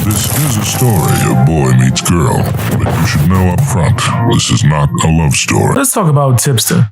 This is a story of boy meets girl, but you should know up front, this is not a love story. Let's talk about Tipster.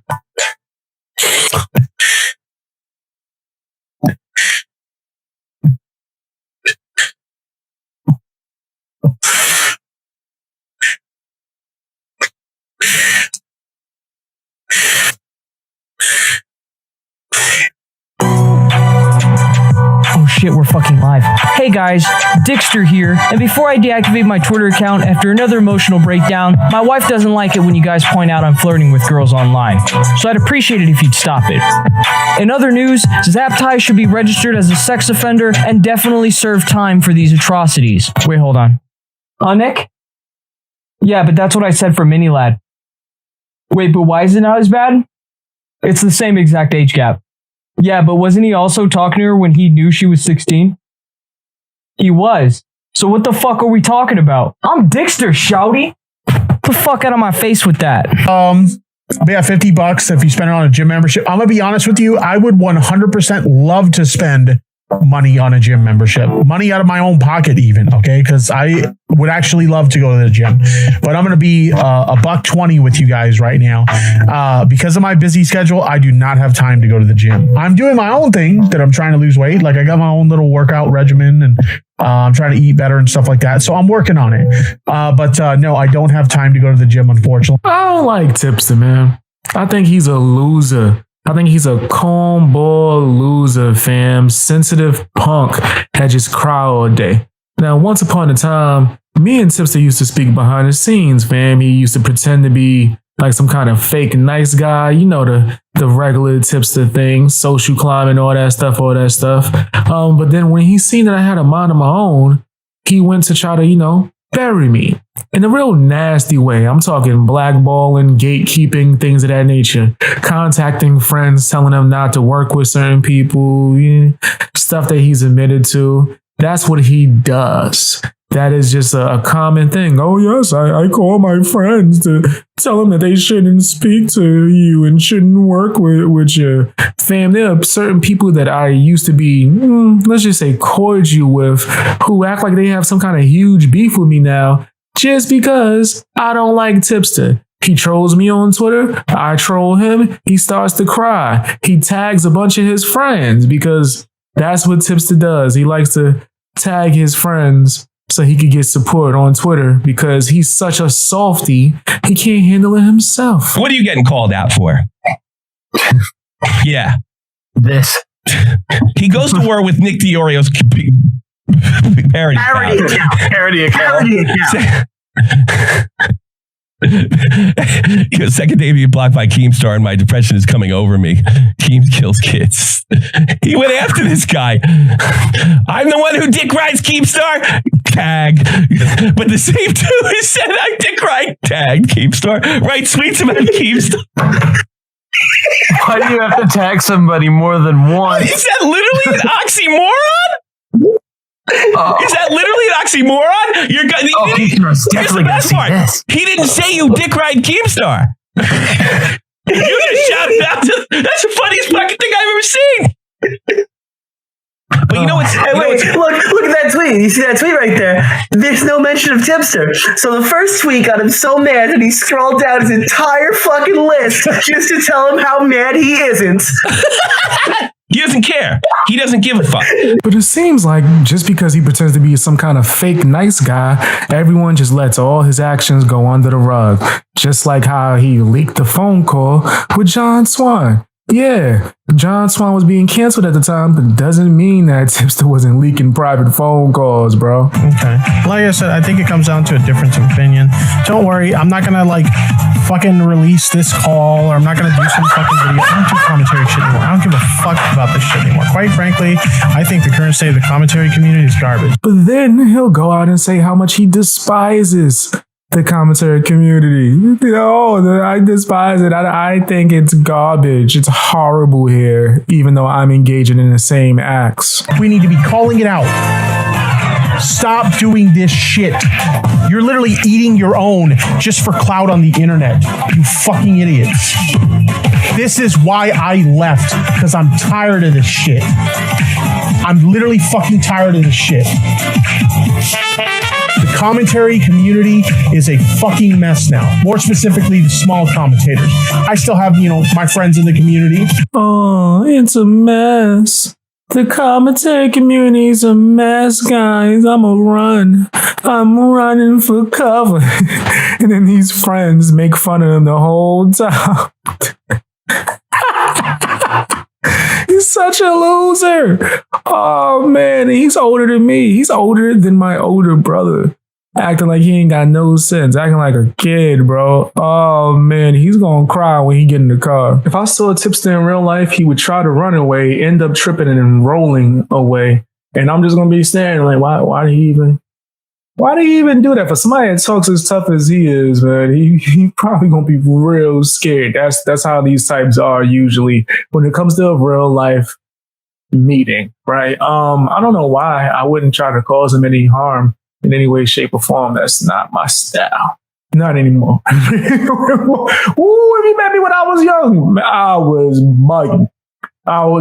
Oh shit, we're fucking live. Hey guys, Tipster here, and before I deactivate my Twitter account after another emotional breakdown, my wife doesn't like it when you guys point out I'm flirting with girls online, so I'd appreciate it if you'd stop it. In other news, Zaptai should be registered as a sex offender and definitely serve time for these atrocities. Wait, hold on. Nick? Yeah, but that's what I said for Mini Lad. Wait, but why is it not as bad? It's the same exact age gap. Yeah, but wasn't he also talking to her when he knew she was 16? He was. So what the fuck are we talking about? I'm Tipster, shouty. Get the fuck out of my face with that. But yeah, $50 if you spend it on a gym membership. I'm gonna be honest with you. I would 100% love to spend money on a gym membership, money out of my own pocket even. Okay. Cause I would actually love to go to the gym, but I'm going to be $120 with you guys right now. Because of my busy schedule, I do not have time to go to the gym. I'm doing my own thing that I'm trying to lose weight. Like I got my own little workout regimen and I'm trying to eat better and stuff like that. So I'm working on it. But no, I don't have time to go to the gym, unfortunately. I don't like Tipster, man. I think he's a loser. I think he's a cornball loser, fam. Sensitive punk that just cry all day. Now, once upon a time, me and Tipster used to speak behind the scenes, fam. He used to pretend to be like some kind of fake nice guy. You know, the regular Tipster thing, social climbing, all that stuff. But then when he seen that I had a mind of my own, he went to try to, bury me in a real nasty way. I'm talking blackballing, gatekeeping, things of that nature, contacting friends, telling them not to work with certain people, stuff that he's admitted to. That's what he does. That is just a common thing. Oh, yes, I call my friends to tell them that they shouldn't speak to you and shouldn't work with you. Fam, there are certain people that I used to be, let's just say, cordial with, who act like they have some kind of huge beef with me now just because I don't like Tipster. He trolls me on Twitter. I troll him. He starts to cry. He tags a bunch of his friends because that's what Tipster does. He likes to tag his friends so he could get support on Twitter because he's such a softy, he can't handle it himself. What are you getting called out for? Yeah. This. He goes to war with Nick DiOrio's parody account. Second day being blocked by Keemstar and my depression is coming over me. Keems kills kids. He went after this guy. I'm the one who dick rides Keemstar. Tag. But the same dude who said I dick ride tagged Keemstar. Write tweets about Keemstar. Why do you have to tag somebody more than once? Is that literally an oxymoron? Is that literally an oxymoron? Keemstar's definitely going to see this. He didn't say you dick ride Keemstar. You just shouted out to, that's the funniest fucking thing I've ever seen. But you know what's... Look at that tweet. You see that tweet right there? There's no mention of Tipster. So the first tweet got him so mad that he scrolled down his entire fucking list just to tell him how mad he isn't. He doesn't care. He doesn't give a fuck. But it seems like just because he pretends to be some kind of fake nice guy, everyone just lets all his actions go under the rug. Just like how he leaked the phone call with John Swan. Yeah, John Swan was being canceled at the time, but doesn't mean that Tipster wasn't leaking private phone calls, bro. Okay. Like I said, I think it comes down to a difference of opinion. Don't worry, I'm not gonna fucking release this call, or I'm not gonna do some fucking video. I don't do commentary shit anymore. I don't give a fuck about this shit anymore. Quite frankly, I think the current state of the commentary community is garbage. But then he'll go out and say how much he despises the commentary community. I despise it. I think it's garbage. It's horrible here, even though I'm engaging in the same acts. We need to be calling it out. Stop doing this shit. You're literally eating your own just for clout on the internet. You fucking idiots. This is why I left, because I'm tired of this shit. I'm literally fucking tired of this shit. commentary community is a fucking mess now. More specifically, the small commentators. I still have, my friends in the community. Oh, it's a mess. The commentary community's a mess, guys. I'm running for cover. And then these friends make fun of him the whole time. He's such a loser. Oh, man. He's older than me. He's older than my older brother. Acting like he ain't got no sense. Acting like a kid, bro. Oh, man. He's going to cry when he get in the car. If I saw Tipster in real life, he would try to run away, end up tripping and rolling away. And I'm just going to be staring like, why did he even do that? For somebody that talks as tough as he is, man, he probably going to be real scared. That's how these types are usually when it comes to a real life meeting, right? I don't know why I wouldn't try to cause him any harm in any way, shape, or form. That's not my style. Not anymore. Ooh, if you met me when I was young, I was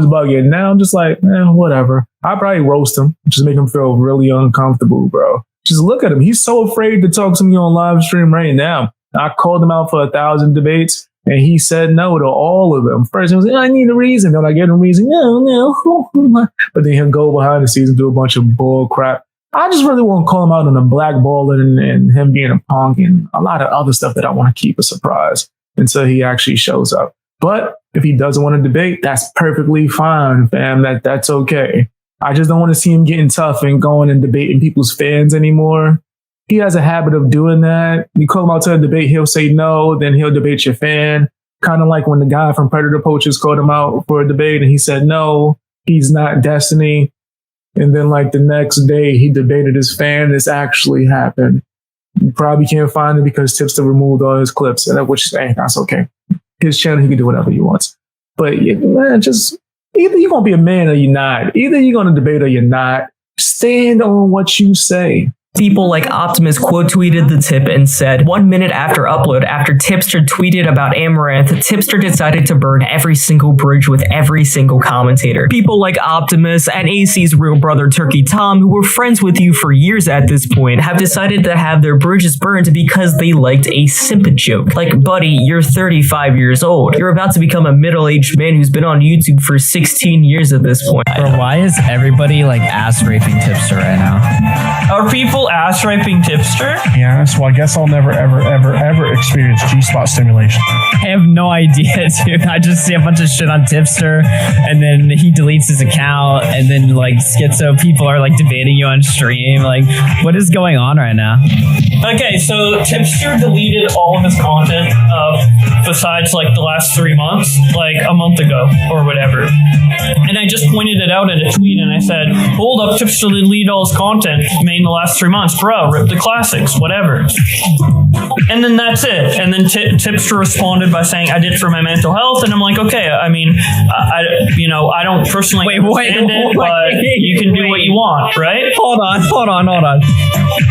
bugging. Now I'm just like, whatever. I'd probably roast him, just make him feel really uncomfortable, bro. Just look at him. He's so afraid to talk to me on live stream right now. I called him out for 1,000 debates, and he said no to all of them. First, he was like, I need a reason. Then I get a reason. No. But then he'll go behind the scenes and do a bunch of bull crap. I just really want to call him out on the blackballing and him being a punk and a lot of other stuff that I want to keep a surprise until he actually shows up. But if he doesn't want to debate, that's perfectly fine, fam. That's okay. I just don't want to see him getting tough and going and debating people's fans anymore. He has a habit of doing that. You call him out to a debate, he'll say no, then he'll debate your fan. Kind of like when the guy from Predator Poachers called him out for a debate and he said no, he's not Destiny. And then like the next day he debated his fan. This actually happened. You probably can't find it because Tipster removed all his clips, which that's okay. His channel, he can do whatever he wants. But yeah, man, just either you're going to be a man or you're not. Either you're going to debate or you're not. Stand on what you say. People like Optimus quote tweeted the tip and said, 1 minute after upload, after Tipster tweeted about Amaranth, Tipster decided to burn every single bridge with every single commentator. People like Optimus and AC's real brother Turkey Tom, who were friends with you for years at this point, have decided to have their bridges burned because they liked a simp joke. Like, buddy, you're 35 years old. You're about to become a middle-aged man who's been on YouTube for 16 years at this point. Bro, why is everybody like ass raping Tipster right now? Are people ass raping Tipster? Yeah, so I guess I'll never, ever experience G-spot stimulation. I have no idea, dude. I just see a bunch of shit on Tipster, and then he deletes his account, and then like schizo people are like debating you on stream. Like, what is going on right now? Okay, so Tipster deleted all of his content besides like the last 3 months, like a month ago or whatever. And I just pointed it out in a tweet, and I said, hold up, Tipster deleted all his content made in the last 3 months. Bro, rip the classics, whatever. And then that's it. And then Tipster responded by saying, I did it for my mental health. And I'm like, okay, I mean, I don't personally understand it, but you can do what you want, right? Hold on.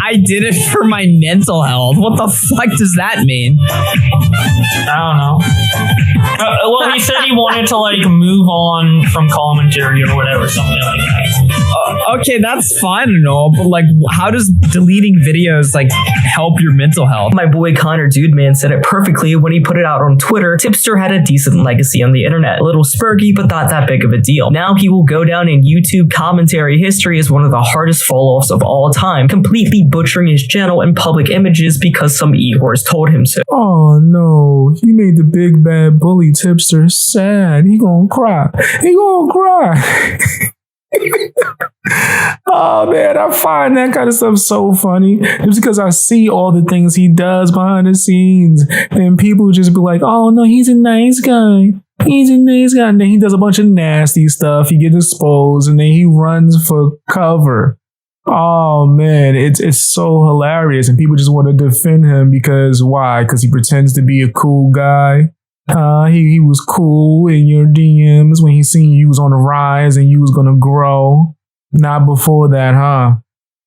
I did it for my mental health. What the fuck does that mean? I don't know. Well, he said he wanted to like move on from commentary or whatever, something like that. Okay, that's fine and all, but like, how does deleting videos like help your mental health? My boy Connor Dude Man said it perfectly when he put it out on Twitter. Tipster had a decent legacy on the internet. A little spurgy, but not that big of a deal. Now he will go down in YouTube commentary history as one of the hardest fall-offs of all time, completely butchering his channel and public images because some e-whores told him so. Oh no, he made the big bad bully Tipster sad. He gonna cry. Oh man, I find that kind of stuff so funny. It's because I see all the things he does behind the scenes, and people just be like, "Oh no, he's a nice guy. He's a nice guy." And then he does a bunch of nasty stuff. He gets exposed, and then he runs for cover. Oh man, it's so hilarious, and people just want to defend him because why? Because he pretends to be a cool guy. He was cool in your DMs when he seen you was on the rise and you was gonna grow. Not before that, huh?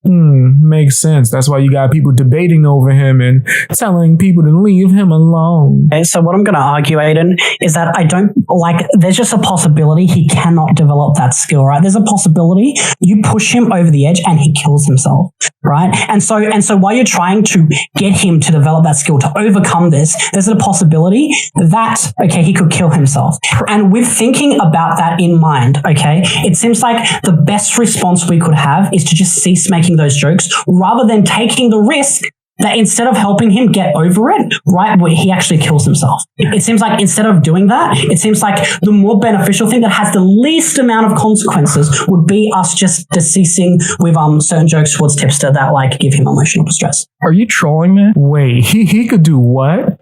Makes sense. That's why you got people debating over him and telling people to leave him alone. Okay, so what I'm going to argue, Aiden, is that I don't like, there's just a possibility he cannot develop that skill, right? There's a possibility you push him over the edge and he kills himself, right? And so while you're trying to get him to develop that skill to overcome this, there's a possibility that, okay, he could kill himself. And with thinking about that in mind, okay, it seems like the best response we could have is to just cease making those jokes rather than taking the risk that instead of helping him get over it, right, he actually kills himself. It seems like instead of doing that, it seems like the more beneficial thing that has the least amount of consequences would be us just ceasing with certain jokes towards Tipster that like give him emotional distress. Are you trolling me? Wait, he could do what?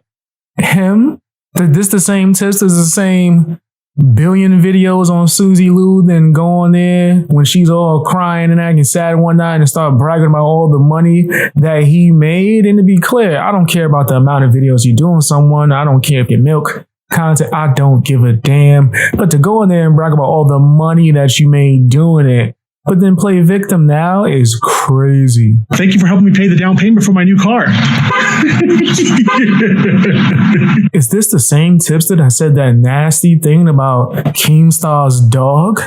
Him? This the same Tipster's the same billion videos on Susie Lou, then go on there when she's all crying and acting sad one night and start bragging about all the money that he made. And to be clear, I don't care about the amount of videos you do on someone. I don't care if you milk content. I don't give a damn. But to go in there and brag about all the money that you made doing it, but then play victim now is crazy. Thank you for helping me pay the down payment for my new car. Is this the same Tipster that said that nasty thing about Keemstar's dog?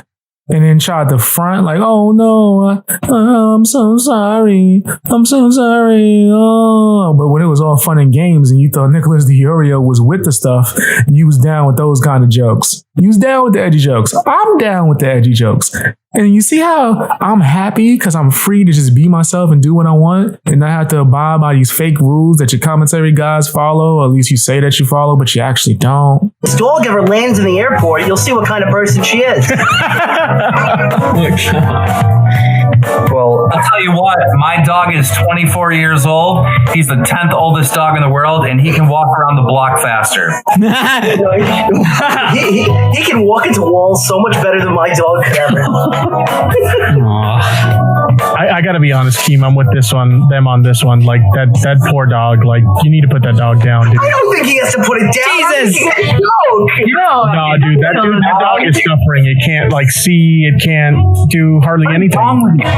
And then tried to front like, oh no, I'm so sorry. I'm so sorry. Oh, but when it was all fun and games and you thought Nicholas DiOrio was with the stuff, you was down with those kind of jokes. You was down with the edgy jokes. I'm down with the edgy jokes. And you see how I'm happy because I'm free to just be myself and do what I want and not have to abide by these fake rules that your commentary guys follow, or at least you say that you follow, but you actually don't. This dog ever lands in the airport, you'll see what kind of person she is. Well, I'll tell you what, my dog is 24 years old. He's the 10th oldest dog in the world, and he can walk around the block faster. he can walk into walls so much better than my dog could ever. I gotta be honest, Keem, I'm with them on this one. Like that poor dog, like you need to put that dog down, dude. I don't think he has to put it down. Jesus! No, dude, that dog is suffering. It can't like see, it can't do hardly anything.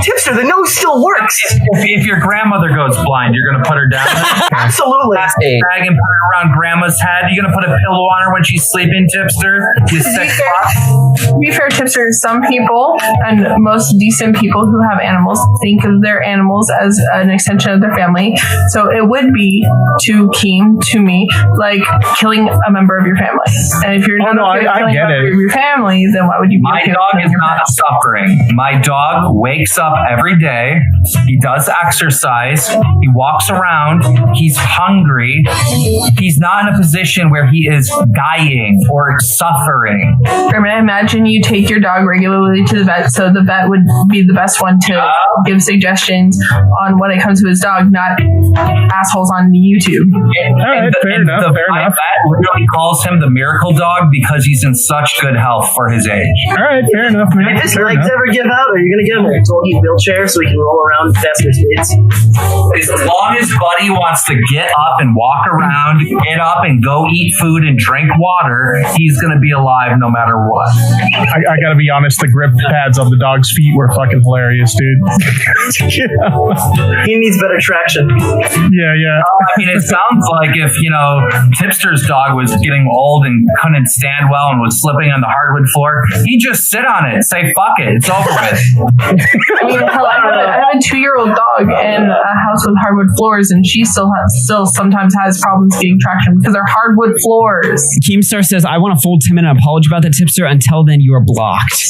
Tipster, the nose still works. If your grandmother goes blind, you're gonna put her down. Absolutely. Bag and put her around grandma's head. You're gonna put a pillow on her when she's sleeping, Tipster. You sick fuck. To be fair, Tipster, some people and most decent people who have animals think of their animals as an extension of their family. So it would be to Keem, to me, like killing a member of your family. And if you're not killing a member of your family, then why would you? My dog is not suffering. My dog wakes up every day. He does exercise. He walks around. He's hungry. He's not in a position where he is dying or suffering. I imagine you take your dog regularly to the vet, so the vet would be the best one to give suggestions on when it comes to his dog, not assholes on YouTube. Fair enough. My vet really calls him the miracle dog because he's in such good health for his age. All right, fair enough, man. If his legs ever give out, are you going to get him a doggy wheelchair so he can roll around faster speeds? As long as Buddy wants to get up and walk around, get up and go eat food and drink water, he's going to be alive no matter what. I gotta be honest, the grip pads on the dog's feet were fucking hilarious, dude. He needs better traction. Yeah. I mean, it sounds like if, Tipster's dog was getting old and couldn't stand well and was slipping on the hardwood floor, he'd just sit on it, say, fuck it, it's over with. I mean, hell, I have a 2-year-old dog in a house with hardwood floors, and she still sometimes has problems getting traction because they're hardwood floors. Keemstar says, I want a full 10-minute apology about the Tipster. Until then, you are blocked.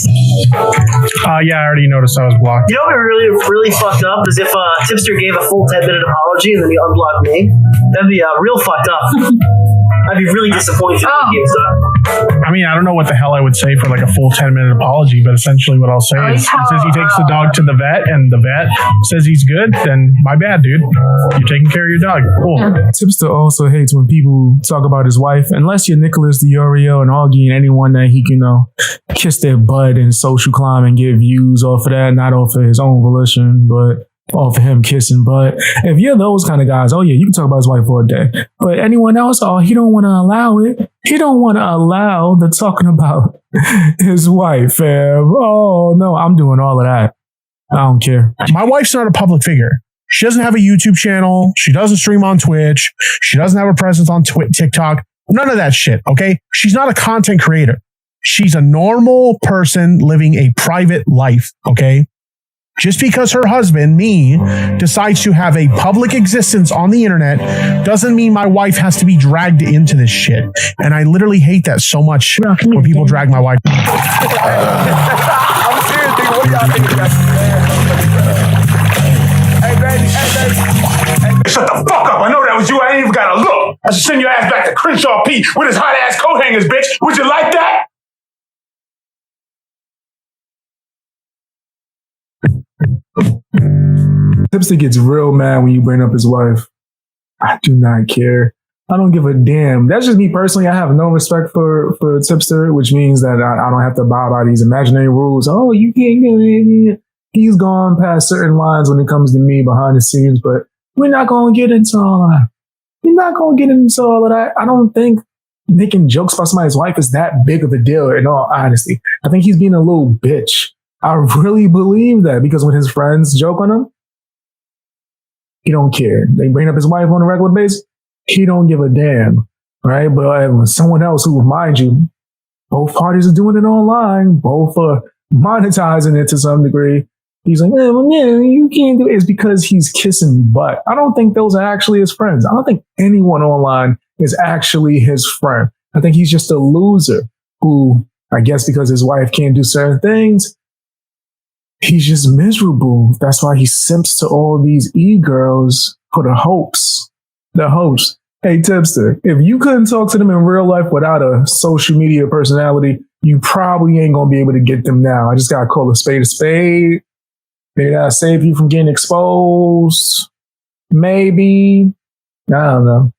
Yeah, I already noticed I was blocked. You know what would be really fucked up is if Tipster gave a full 10-minute apology and then he unblocked me. That'd be real fucked up. I'd be really disappointed. I mean, I don't know what the hell I would say for like a full 10-minute apology, but essentially what I'll say is he says he takes the dog to the vet and the vet says he's good, then my bad, dude. You're taking care of your dog. Cool. Tipster also hates when people talk about his wife, unless you're Nicholas DiOrio and Augie and anyone that he can kiss their butt and social climb and get views off of that, not off of his own volition, but off of him kissing butt. If you're those kind of guys, oh yeah, you can talk about his wife for a day. But anyone else, he don't want to allow it. He don't want to allow the talking about his wife, fam. Oh no, I'm doing all of that. I don't care. My wife's not a public figure. She doesn't have a YouTube channel. She doesn't stream on Twitch. She doesn't have a presence on TikTok. None of that shit, okay? She's not a content creator. She's a normal person living a private life, okay? Just because her husband, me, decides to have a public existence on the internet doesn't mean my wife has to be dragged into this shit. And I literally hate that so much when people drag my wife. I'm serious, nigga. What do y'all think about Hey, baby. Hey, shut the fuck up. I know that was you. I ain't even got to look. I should send your ass back to Crenshaw P with his hot ass coat hangers, bitch. Would you like that? Tipster gets real mad when you bring up his wife. I do not care. I don't give a damn. That's just me personally. I have no respect for Tipster, which means that I don't have to abide by these imaginary rules. Oh, you can't do it. He's gone past certain lines when it comes to me behind the scenes, but we're not going to get into all of that. We're not going to get into all of that. I don't think making jokes about somebody's wife is that big of a deal, in all honesty. I think he's being a little bitch. I really believe that because when his friends joke on him, he don't care. They bring up his wife on a regular basis, he don't give a damn, right? But when someone else who, mind you, both parties are doing it online, both are monetizing it to some degree, he's like, well, yeah, you can't do it. It's because he's kissing butt. I don't think those are actually his friends. I don't think anyone online is actually his friend. I think he's just a loser who, I guess because his wife can't do certain things, he's just miserable. That's why he simps to all these e-girls for the hopes. The hopes. Hey, Tipster, if you couldn't talk to them in real life without a social media personality, you probably ain't going to be able to get them now. I just got to call a spade a spade. Maybe that'll save you from getting exposed. Maybe. I don't know.